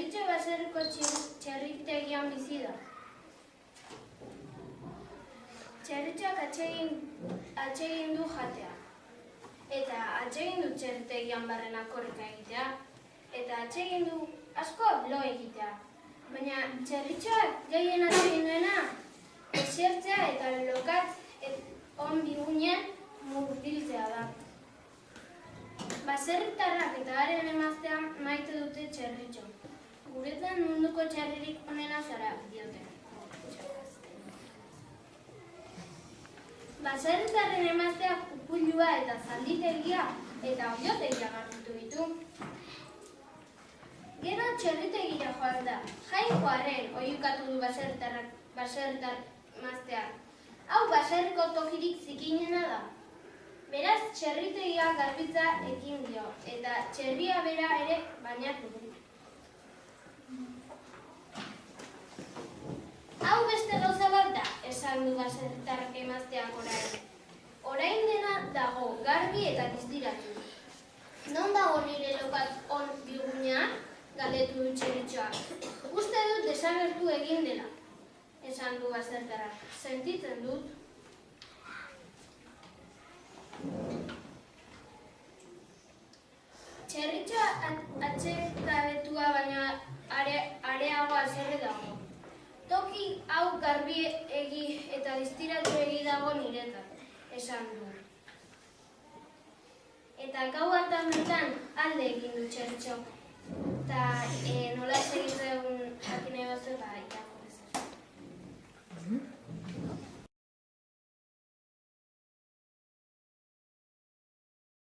Txerritxo baserriko txerritegian bizi da. Txerritxoak atsegin du jatea. Eta atsegin du txerritegian barrena korrika egitea. Eta atsegin du asko lo egitea. Baina txerritxoak gehien atsegin duena esertzea eta lokatz on bigunean murgiltzea da. Baserritarrak eta haren emaztea maite dute txerritxo. Guretzan munduko txerririk onena zara diote. Baserritarren emazteak upulua eta zalditegia eta oiotegia garritu ditu. Gero txerritegira joan da. Jainkoaren oiukatu du baserritar emazteak. Hau baserriko tokirik zikinena da. Beraz, txerritegia garbitza ekin dio, eta txerria bera ere bainatu du. Hau beste gauza bat da, esan du baserritarrak emazteak orain. Orain dena dago garbi eta diztiratu. Non dago nire lokatz on bigunean? Galdetu du txerritxoak. Uste dut desagertu egin dela, esan du baserritarrak. Sentitzen dut. Txerritxoa atsekabetua baina areago haserre dago. Toki hau garbi egi eta diztiratu egi dago niretzat, esan du. Eta gau hartan bertan alde egin du txerritxo. Eta nola segitzen jakin nahi bazu eta